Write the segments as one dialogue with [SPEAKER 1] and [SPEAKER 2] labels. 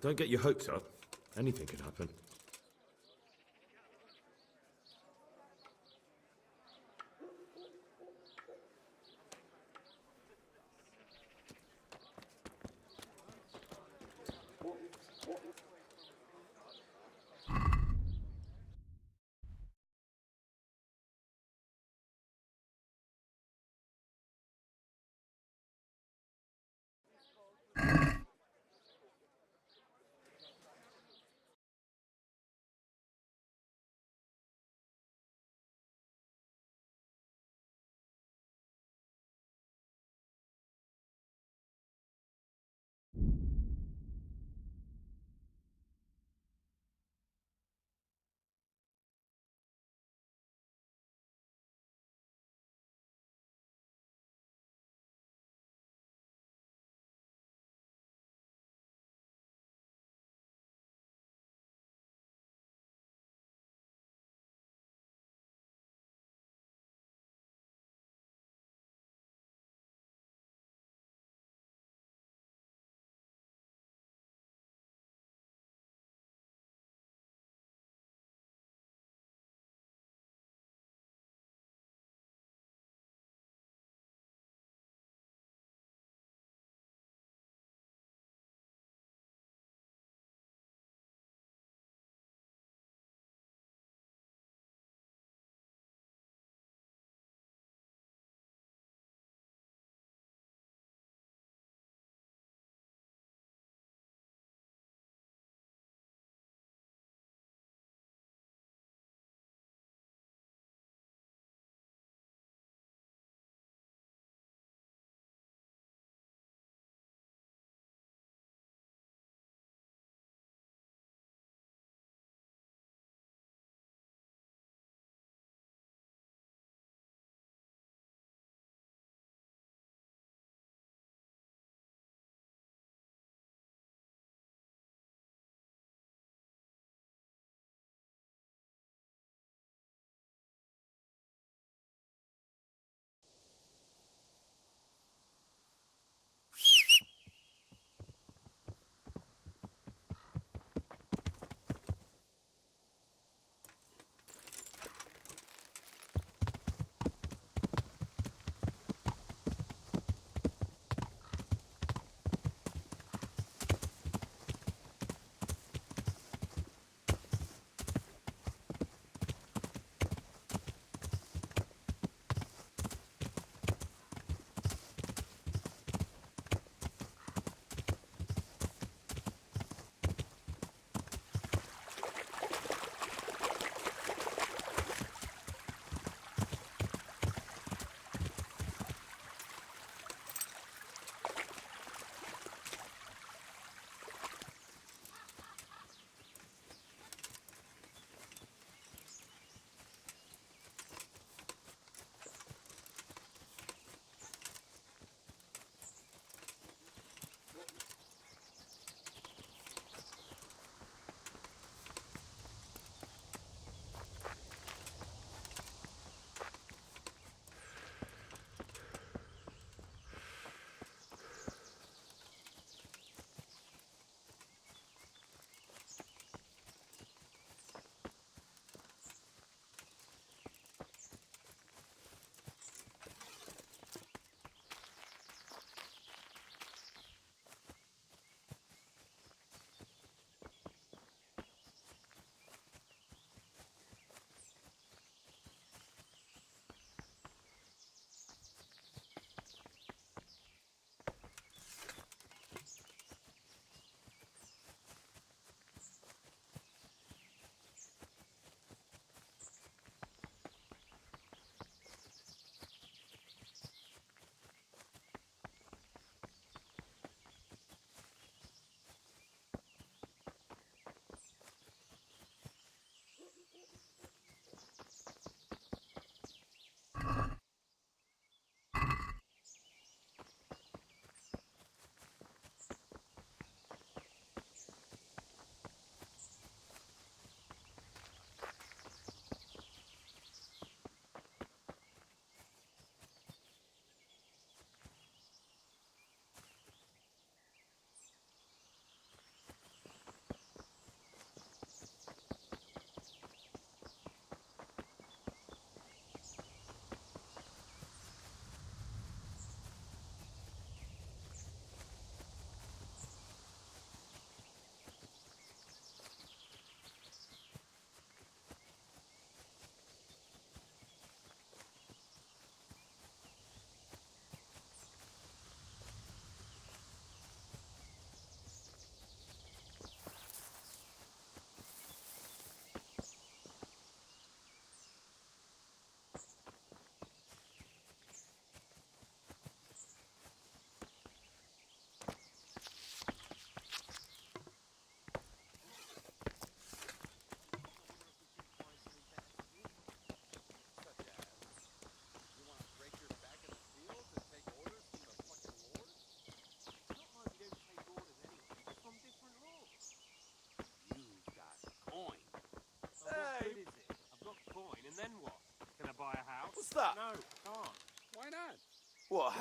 [SPEAKER 1] Don't get your hopes up. Anything could happen.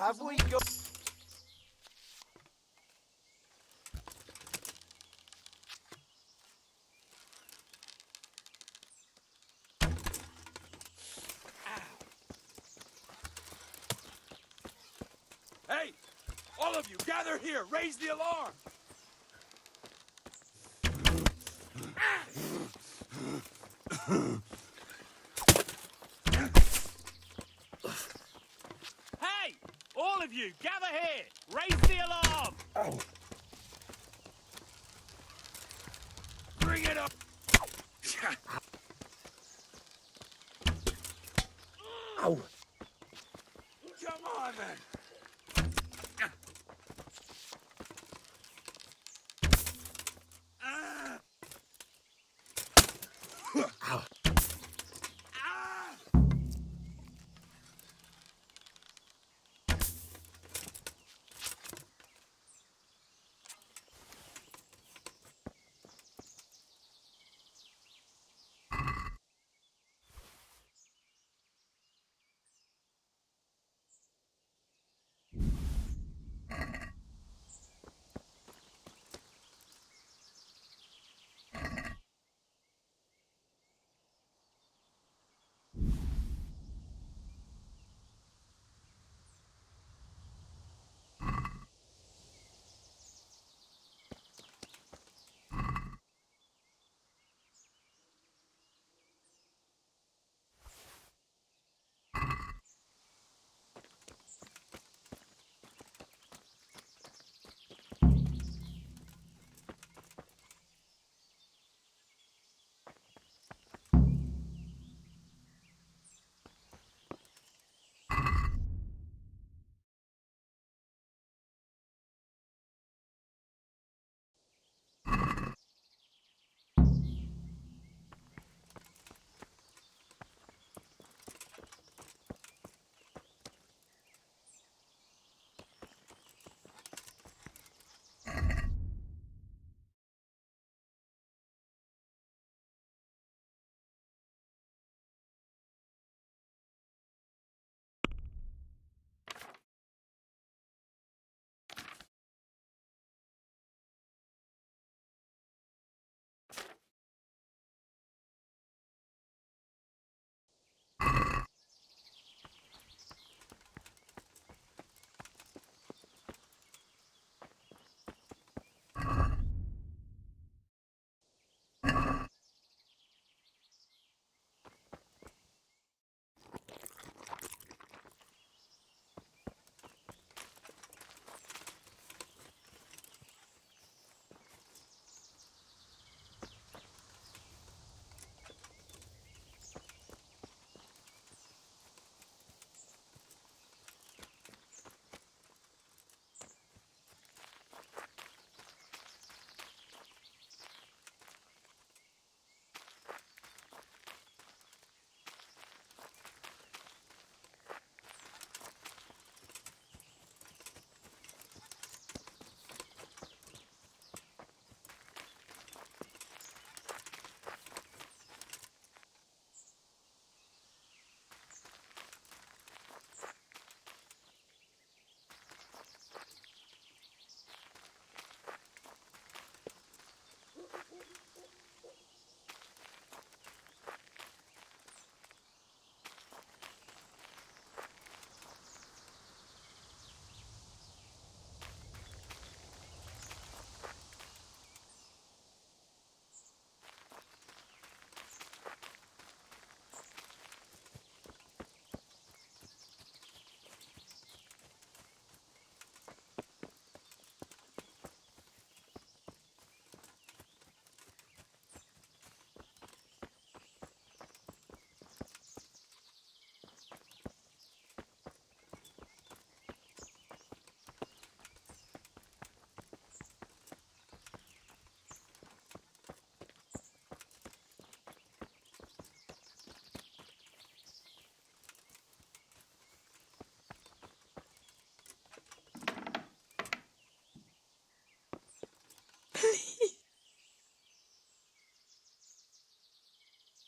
[SPEAKER 2] Have we got...
[SPEAKER 3] Hey! All of you, gather here! Raise the alarm! Hey! All of you, gather here! Raise the alarm!
[SPEAKER 1] Ow.
[SPEAKER 3] Bring it up!
[SPEAKER 1] Ow.
[SPEAKER 3] Come on, then!
[SPEAKER 1] Ow.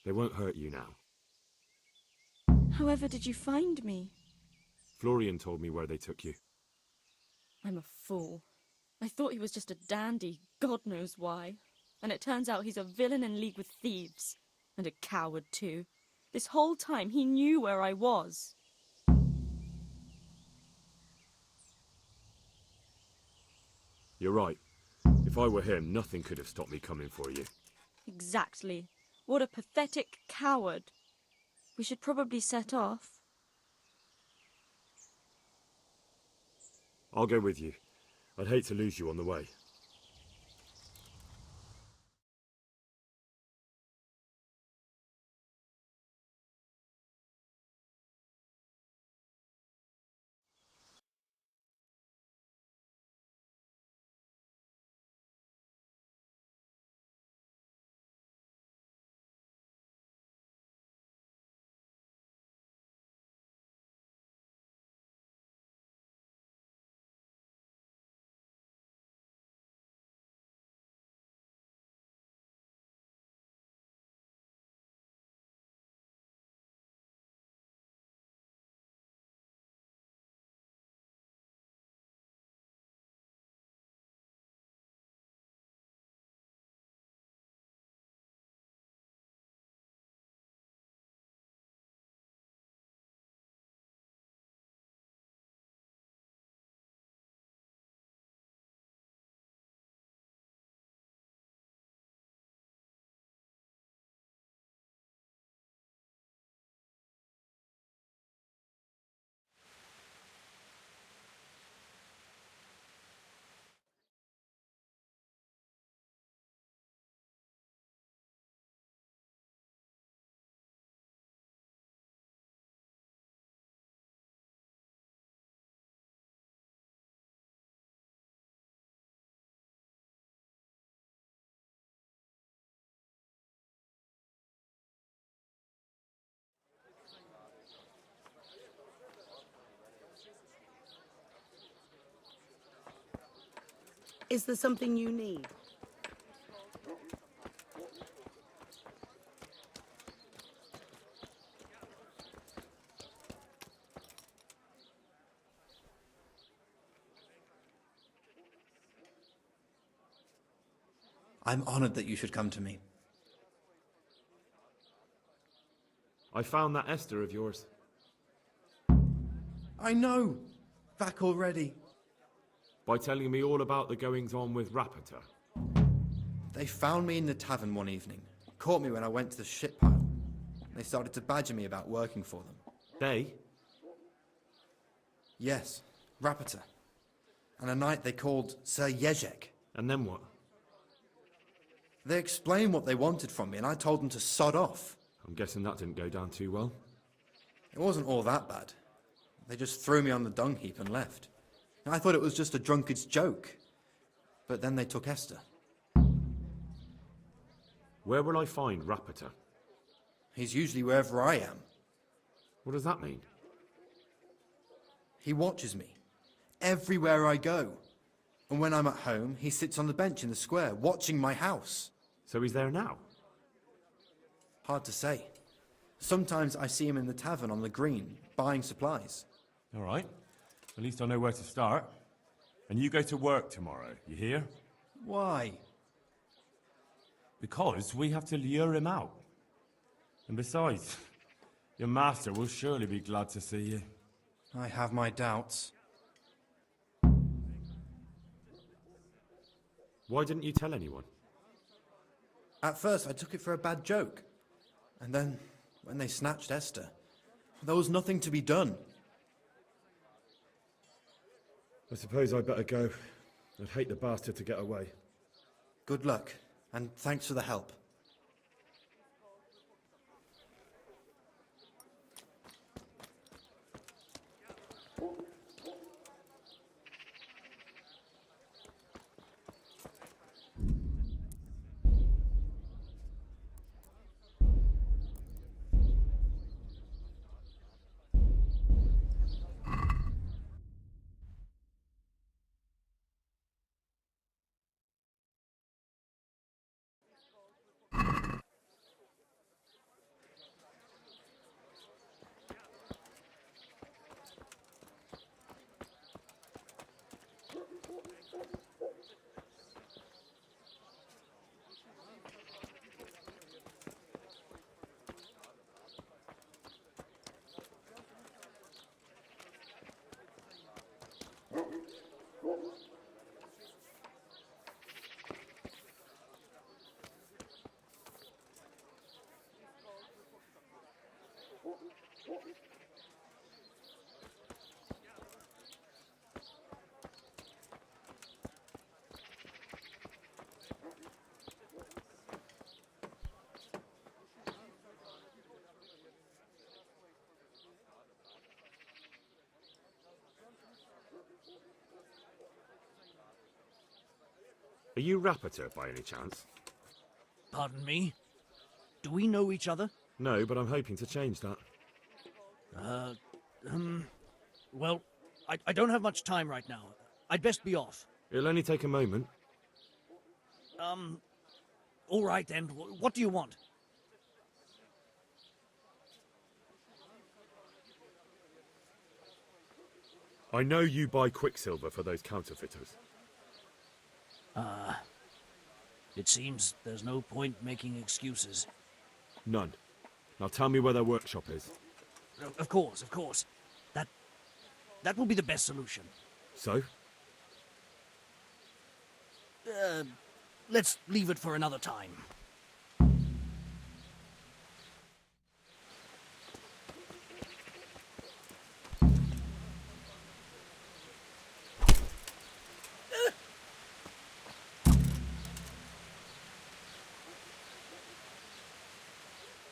[SPEAKER 1] They won't hurt you now.
[SPEAKER 4] However did you find me?
[SPEAKER 2] Florian told me where they took you.
[SPEAKER 4] I'm a fool. I thought he was just a dandy, God knows why. And it turns out he's a villain in league with thieves. And a coward, too. This whole time he knew where I was.
[SPEAKER 2] You're right. If I were him, nothing could have stopped me coming for you.
[SPEAKER 4] Exactly. What a pathetic coward. We should probably set off.
[SPEAKER 2] I'll go with you. I'd hate to lose you on the way.
[SPEAKER 1] Is there something you need?
[SPEAKER 5] I'm honored that you should come to me.
[SPEAKER 2] I found that Esther of yours.
[SPEAKER 5] I know! Back already.
[SPEAKER 2] By telling me all about the goings-on with Rapita.
[SPEAKER 5] They found me in the tavern one evening, caught me when I went to the shit pile. They started to badger me about working for them.
[SPEAKER 2] They?
[SPEAKER 5] Yes, Rapita. And a knight they called Sir Jezek.
[SPEAKER 2] And then what?
[SPEAKER 5] They explained what they wanted from me, and I told them to sod off.
[SPEAKER 2] I'm guessing that didn't go down too well.
[SPEAKER 5] It wasn't all that bad. They just threw me on the dung heap and left. I thought it was just a drunkard's joke. But then they took Esther.
[SPEAKER 2] Where will I find Rapita?
[SPEAKER 5] He's usually wherever I am.
[SPEAKER 2] What does that mean?
[SPEAKER 5] He watches me. Everywhere I go. And when I'm at home, he sits on the bench in the square, watching my house.
[SPEAKER 2] So he's there now?
[SPEAKER 5] Hard to say. Sometimes I see him in the tavern on the green, buying supplies.
[SPEAKER 6] All right. At least I know where to start. And you go to work tomorrow, you hear?
[SPEAKER 5] Why?
[SPEAKER 6] Because we have to lure him out. And besides, your master will surely be glad to see you.
[SPEAKER 5] I have my doubts.
[SPEAKER 2] Why didn't you tell anyone?
[SPEAKER 5] At first, I took it for a bad joke. And then, when they snatched Esther, there was nothing to be done.
[SPEAKER 2] I suppose I'd better go. I'd hate the bastard to get away.
[SPEAKER 5] Good luck, and thanks for the help.
[SPEAKER 2] Are you Rapiter by any chance?
[SPEAKER 7] Pardon me? Do we know each other?
[SPEAKER 2] No, but I'm hoping to change that.
[SPEAKER 7] Well, I don't have much time right now. I'd best be off.
[SPEAKER 2] It'll only take a moment.
[SPEAKER 7] All right then. What do you want?
[SPEAKER 2] I know you buy quicksilver for those counterfeiters.
[SPEAKER 7] It seems there's no point making excuses.
[SPEAKER 2] None. Now tell me where their workshop is.
[SPEAKER 7] Of course, of course. That will be the best solution.
[SPEAKER 2] So?
[SPEAKER 7] Let's leave it for another time.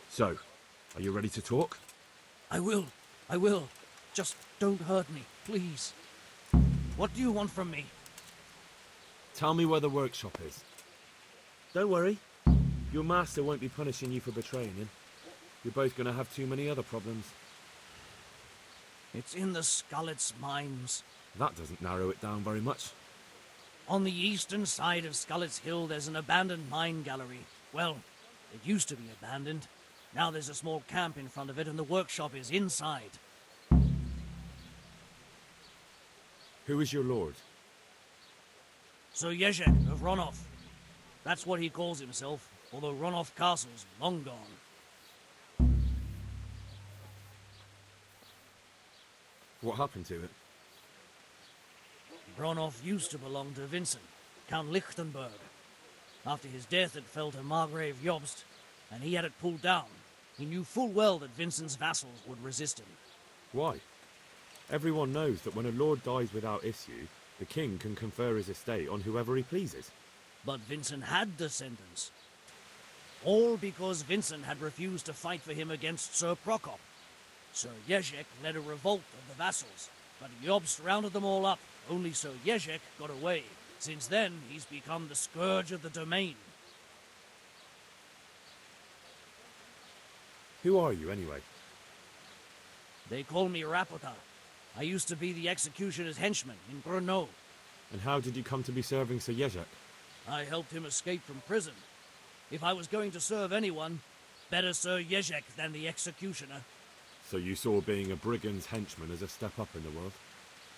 [SPEAKER 2] So, are you ready to talk?
[SPEAKER 7] I will. Just don't hurt me, please. What do you want from me?
[SPEAKER 2] Tell me where the workshop is. Don't worry. Your master won't be punishing you for betraying him. You're both going to have too many other problems.
[SPEAKER 7] It's in the Skullet's mines.
[SPEAKER 2] That doesn't narrow it down very much.
[SPEAKER 7] On the eastern side of Skullet's Hill, there's an abandoned mine gallery. Well, it used to be abandoned. Now there's a small camp in front of it, and the workshop is inside.
[SPEAKER 2] Who is your lord?
[SPEAKER 7] Sir Yezhek of Ronov. That's what he calls himself, although Ronov Castle's long gone.
[SPEAKER 2] What happened to it?
[SPEAKER 7] Ronov used to belong to Vincent, Count Lichtenberg. After his death, it fell to Margrave Jobst, and he had it pulled down. He knew full well that Vincent's vassals would resist him.
[SPEAKER 2] Why? Everyone knows that when a lord dies without issue, the king can confer his estate on whoever he pleases.
[SPEAKER 7] But Vincent had descendants. All because Vincent had refused to fight for him against Sir Prokop. Sir Yezhek led a revolt of the vassals, but Jobst rounded them all up. Only Sir Yezhek got away. Since then, he's become the scourge of the domain.
[SPEAKER 2] Who are you, anyway?
[SPEAKER 7] They call me Rapota. I used to be the executioner's henchman in Brno.
[SPEAKER 2] And how did you come to be serving Sir Yezhek?
[SPEAKER 7] I helped him escape from prison. If I was going to serve anyone, better Sir Yezhek than the executioner.
[SPEAKER 2] So you saw being a brigand's henchman as a step up in the world?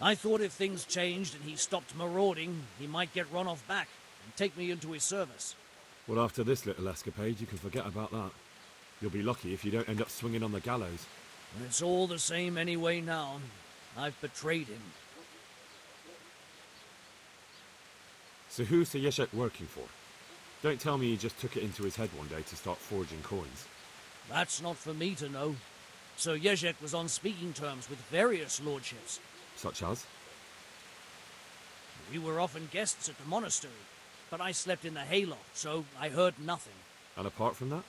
[SPEAKER 7] I thought if things changed and he stopped marauding, he might get run off back and take me into his service.
[SPEAKER 2] Well, after this little escapade, you can forget about that. You'll be lucky if you don't end up swinging on the gallows.
[SPEAKER 7] But it's all the same anyway now. I've betrayed him.
[SPEAKER 2] So who's Sir Yezhek working for? Don't tell me he just took it into his head one day to start forging coins.
[SPEAKER 7] That's not for me to know. Sir Yezhek was on speaking terms with various lordships.
[SPEAKER 2] Such as?
[SPEAKER 7] We were often guests at the monastery, but I slept in the hayloft, so I heard nothing.
[SPEAKER 2] And apart from that?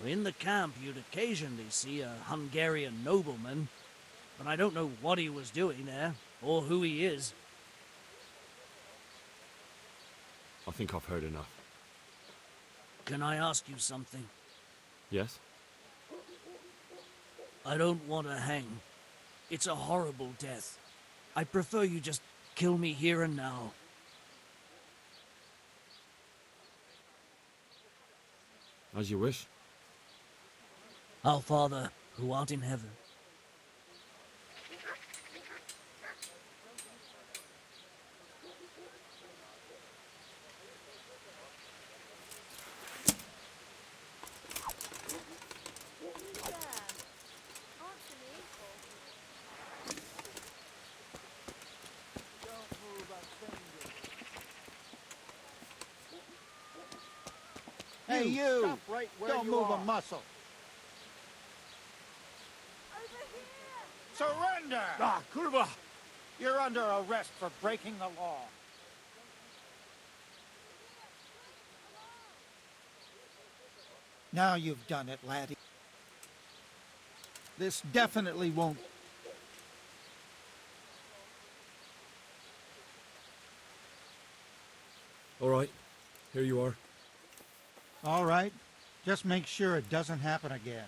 [SPEAKER 7] In the camp, you'd occasionally see a Hungarian nobleman, but I don't know what he was doing there, or who he is.
[SPEAKER 2] I think I've heard enough.
[SPEAKER 7] Can I ask you something?
[SPEAKER 2] Yes?
[SPEAKER 7] I don't want to hang. It's a horrible death. I prefer you just kill me here and now.
[SPEAKER 2] As you wish.
[SPEAKER 7] Our Father, who art in heaven.
[SPEAKER 8] Hey, you!
[SPEAKER 3] Stop right where
[SPEAKER 8] Don't
[SPEAKER 3] you
[SPEAKER 8] move
[SPEAKER 3] are.
[SPEAKER 8] a muscle.
[SPEAKER 3] Surrender!
[SPEAKER 6] Ah, kurwa!
[SPEAKER 3] You're under arrest for breaking the law.
[SPEAKER 8] Now you've done it, laddie. This definitely won't...
[SPEAKER 2] All right, here you are.
[SPEAKER 8] All right. Just make sure it doesn't happen again.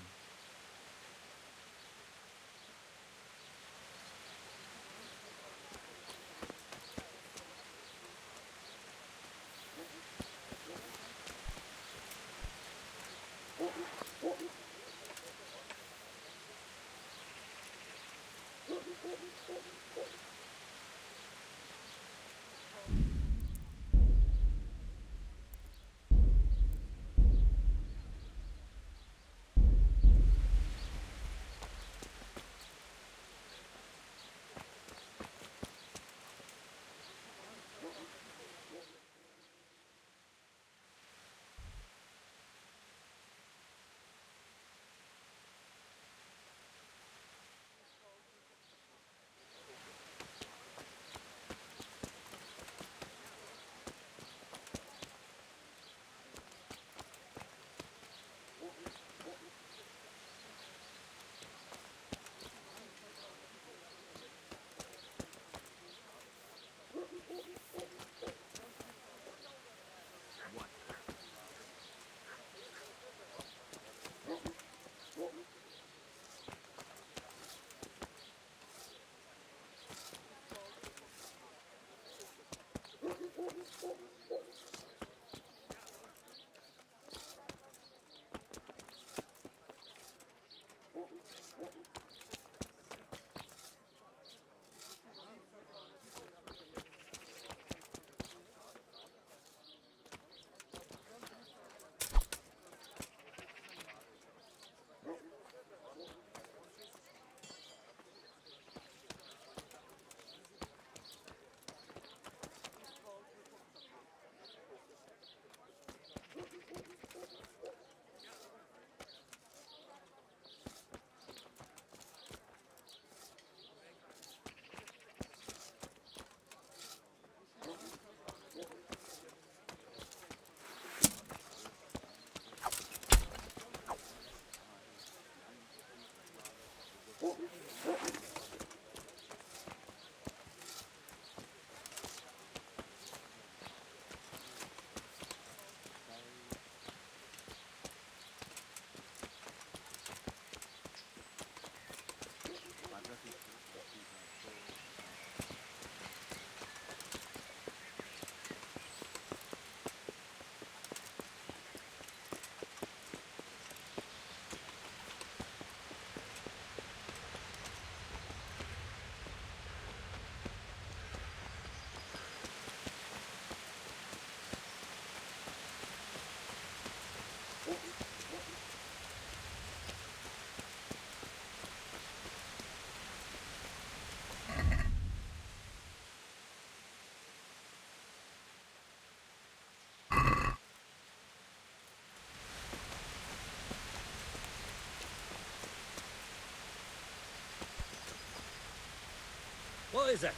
[SPEAKER 3] What is it?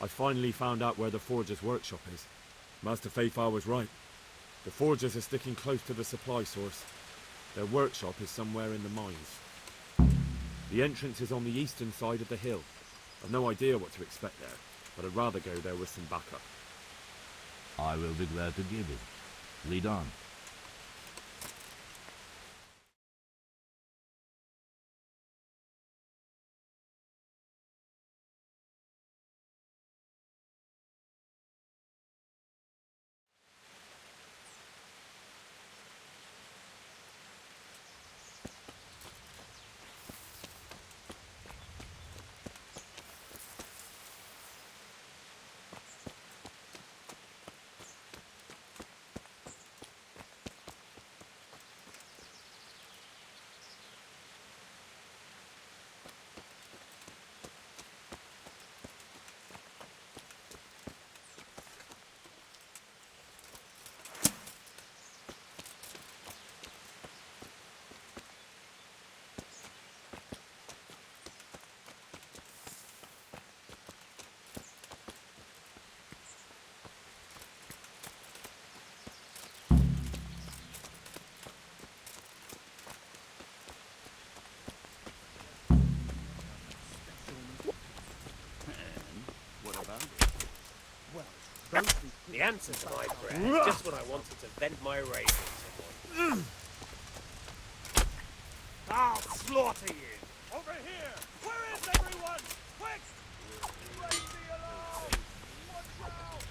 [SPEAKER 2] I finally found out where the Forger's workshop is. Master Fafar was right. The Forgers are sticking close to the supply source. Their workshop is somewhere in the mines. The entrance is on the eastern side of the hill. I've no idea what to expect there, but I'd rather go there with some backup.
[SPEAKER 9] I will be glad to give it. Lead on.
[SPEAKER 10] The answer to my prayer, just when I wanted to vent my rage on someone.
[SPEAKER 3] I'll slaughter you! Over here! Where is everyone? Quick! Raise the alarm! Watch out!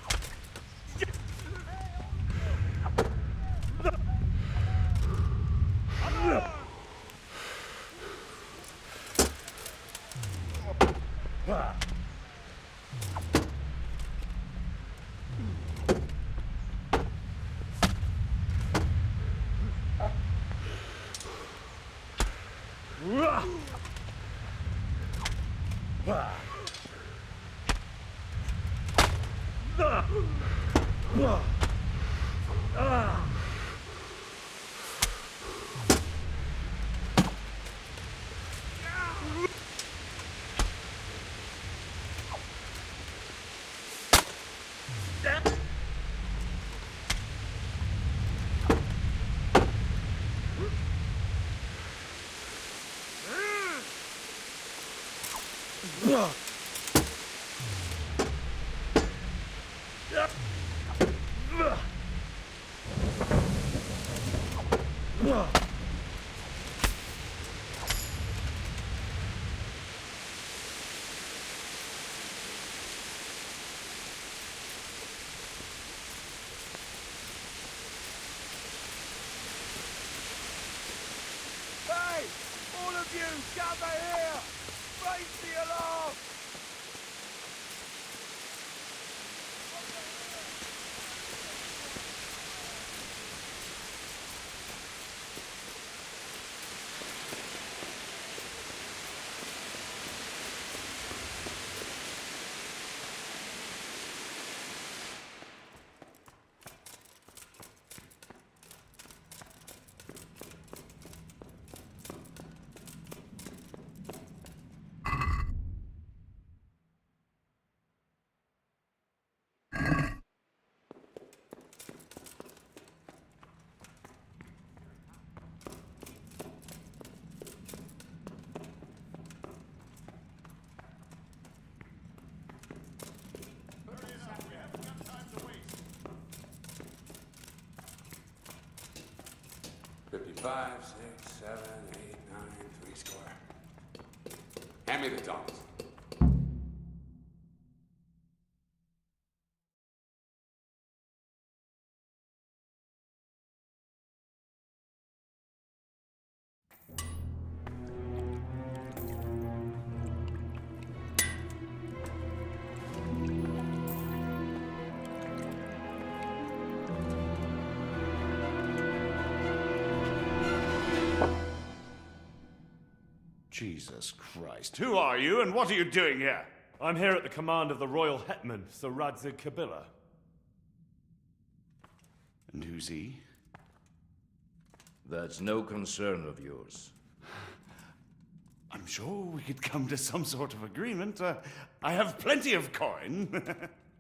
[SPEAKER 3] Hey! All of you, gather here! Raise the alarm!
[SPEAKER 11] Five, 6, 7, 8, 9, 3 square. Hand me the dollars.
[SPEAKER 3] Jesus Christ. Who are you and what are you doing here?
[SPEAKER 2] I'm here at the command of the royal hetman, Sir Radzig Kabila.
[SPEAKER 3] And who's he?
[SPEAKER 12] That's no concern of yours.
[SPEAKER 3] I'm sure we could come to some sort of agreement. I have plenty of coin.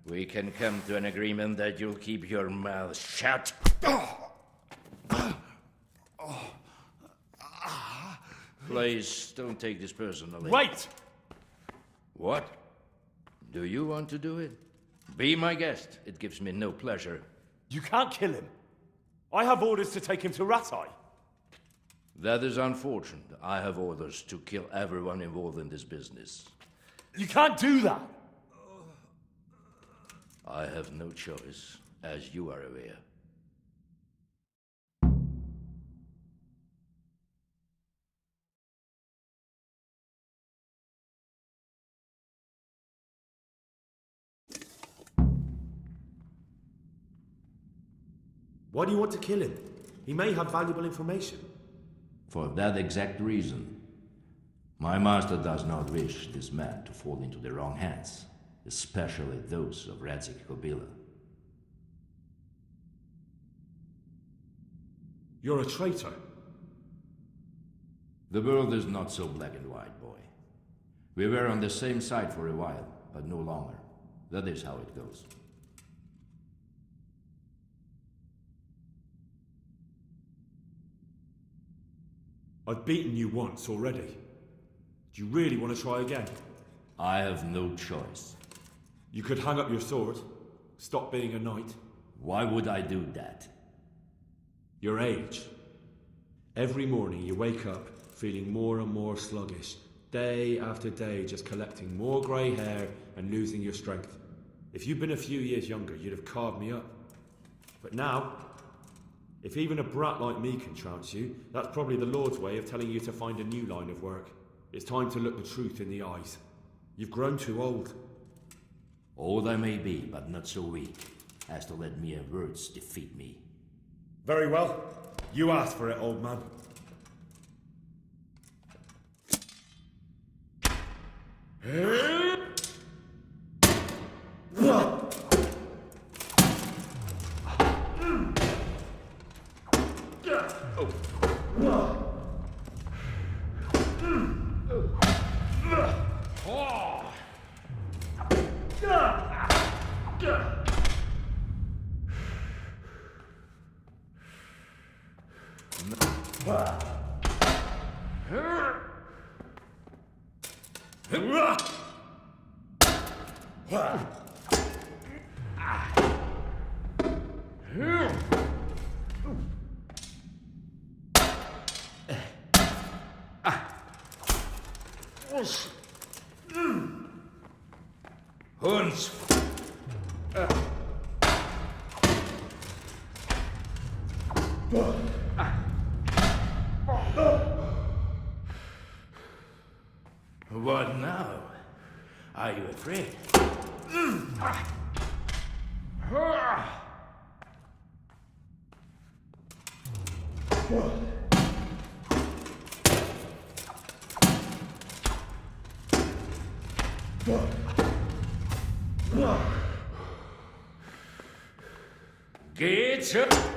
[SPEAKER 12] We can come to an agreement that you'll keep your mouth shut. Please, don't take this personally.
[SPEAKER 2] Wait!
[SPEAKER 12] What? Do you want to do it? Be my guest. It gives me no pleasure.
[SPEAKER 2] You can't kill him. I have orders to take him to Rattay.
[SPEAKER 12] That is unfortunate. I have orders to kill everyone involved in this business.
[SPEAKER 2] You can't do that!
[SPEAKER 12] I have no choice, as you are aware.
[SPEAKER 2] Why do you want to kill him? He may have valuable information.
[SPEAKER 12] For that exact reason. My master does not wish this man to fall into the wrong hands, especially those of Radzig Kabila.
[SPEAKER 2] You're a traitor.
[SPEAKER 12] The world is not so black and white, boy. We were on the same side for a while, but no longer. That is how it goes.
[SPEAKER 2] I've beaten you once already. Do you really want to try again?
[SPEAKER 12] I have no choice.
[SPEAKER 2] You could hang up your sword, Stop being a knight.
[SPEAKER 12] Why would I do that?
[SPEAKER 2] Your age. Every morning you wake up feeling more and more sluggish. Day after day just collecting more grey hair and losing your strength. If you'd been a few years younger, you'd have carved me up. But now, if even a brat like me can trounce you, that's probably the Lord's way of telling you to find a new line of work. It's time to look the truth in the eyes. You've grown too old.
[SPEAKER 12] Old I may be, but not so weak as to let mere words defeat me.
[SPEAKER 2] Very well. You asked for it, old man.
[SPEAKER 12] Hunts! What now? Are you afraid? Get up!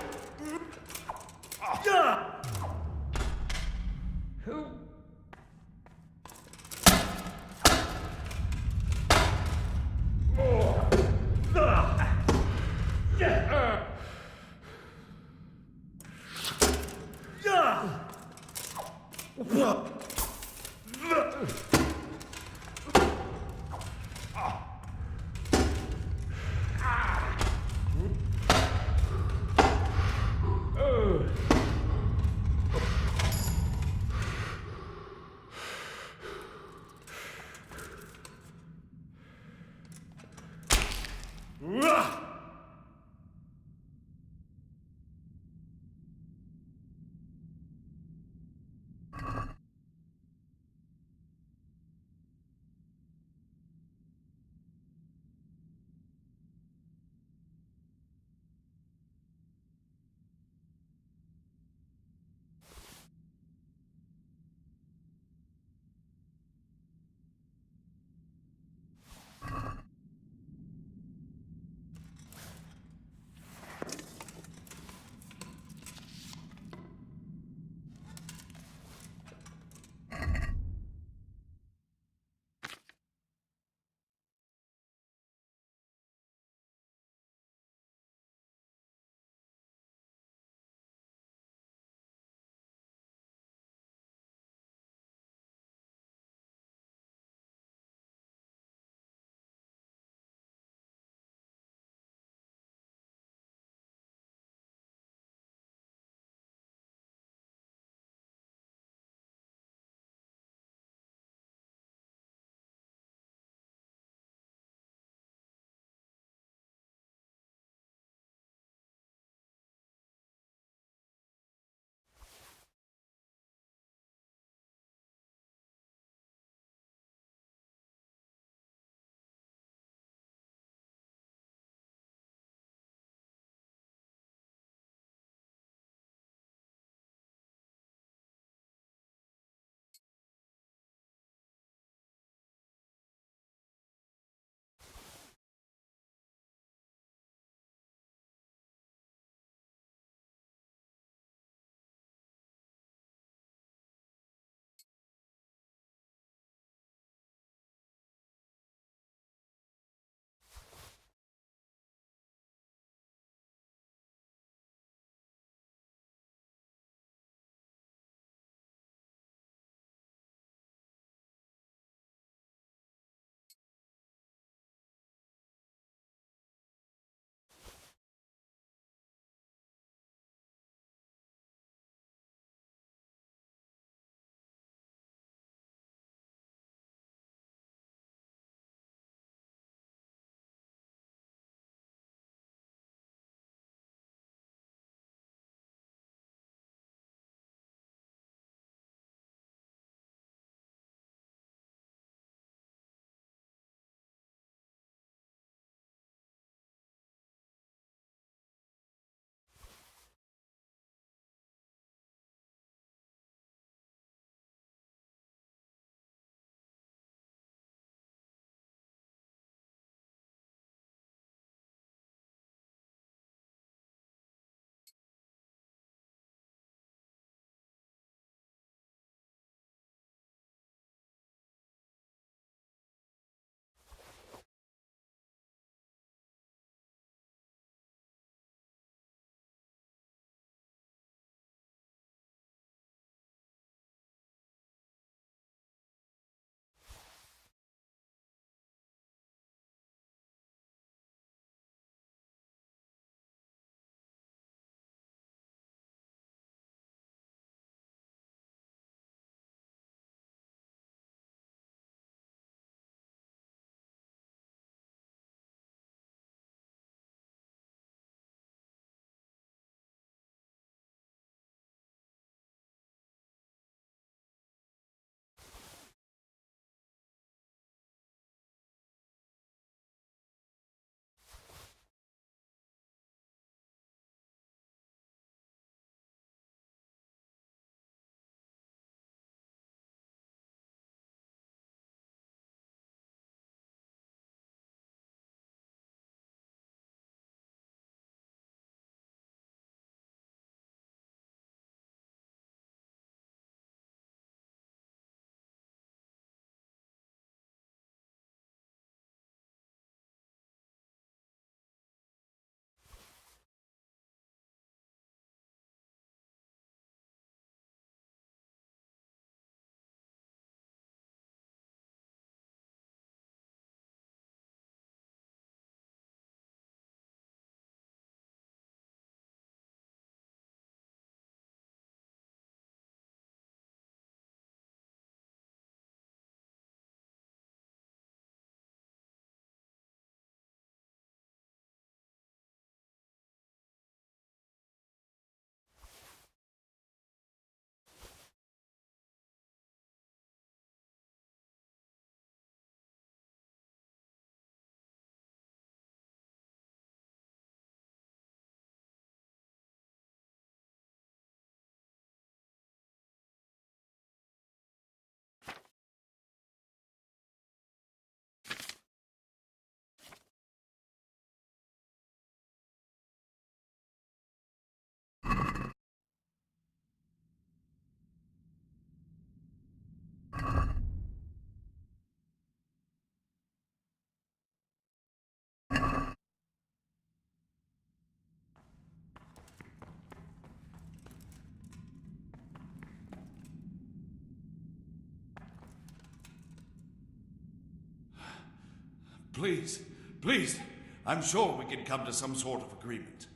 [SPEAKER 11] Please, please, I'm sure we can come to some sort of agreement.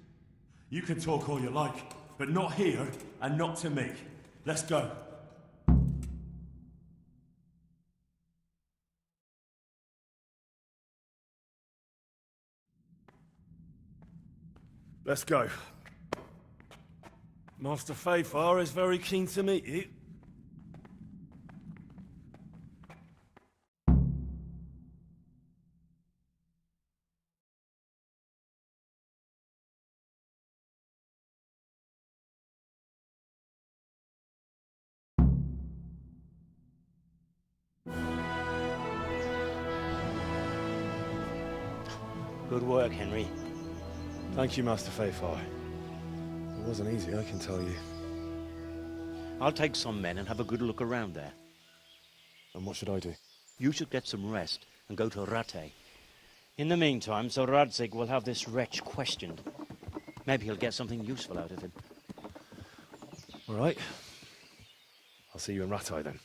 [SPEAKER 6] You can talk all you like, but not here and not to me. Let's go.
[SPEAKER 2] Let's go. Master Fafar is very keen to meet you.
[SPEAKER 10] Good work, Henry.
[SPEAKER 2] Thank you, Master Fafar. It wasn't easy, I can tell you.
[SPEAKER 10] I'll take some men and have a good look around there.
[SPEAKER 2] And what should I do?
[SPEAKER 10] You should get some rest and go to Rate. In the meantime, Sir Radzig will have this wretch questioned. Maybe he'll get something useful out of him.
[SPEAKER 2] All right. I'll see you in Ratai then.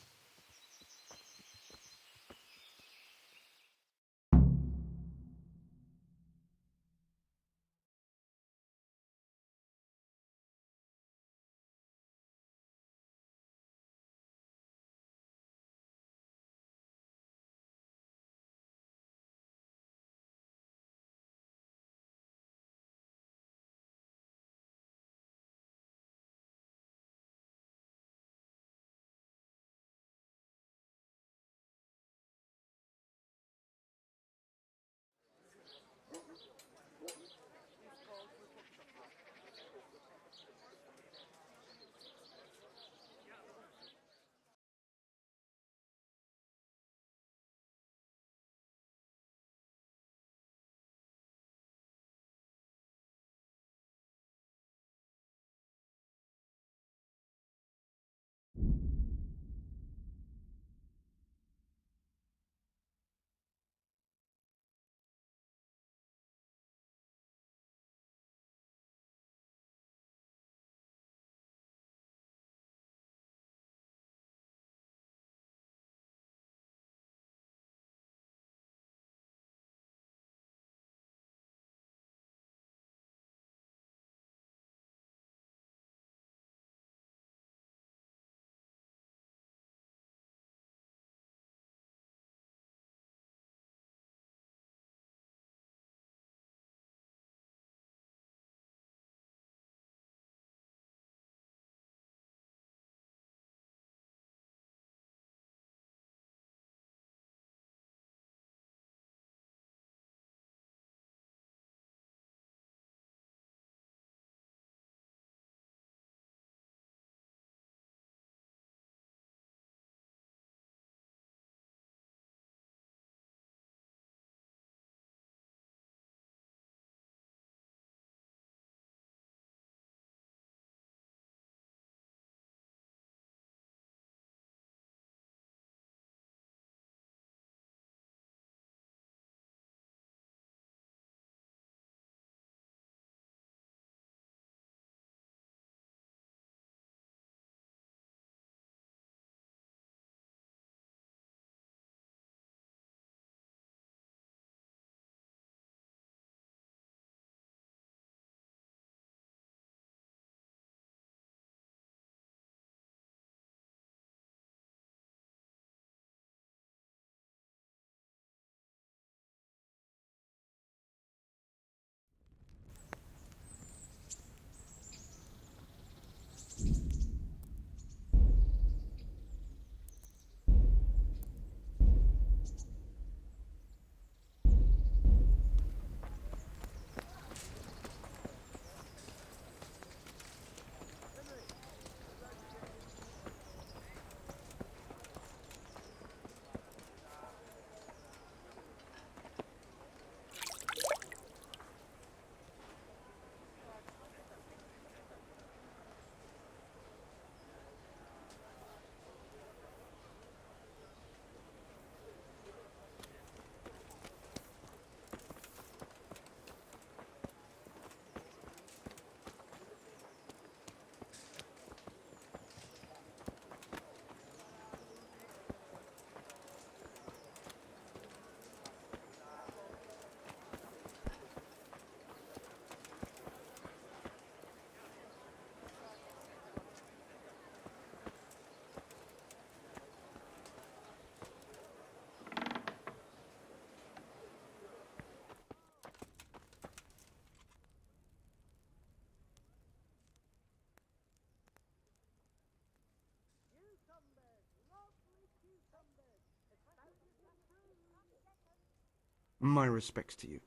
[SPEAKER 13] My respects to you.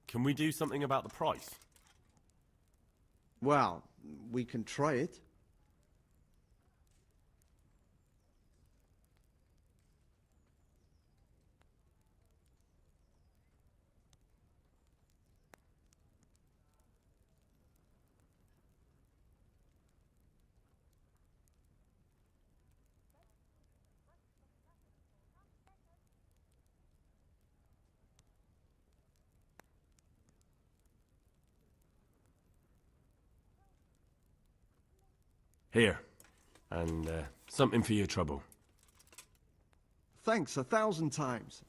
[SPEAKER 2] Can we do something about the price?
[SPEAKER 13] Well, we can try it.
[SPEAKER 6] Here. And something for your trouble.
[SPEAKER 13] Thanks 1,000 times.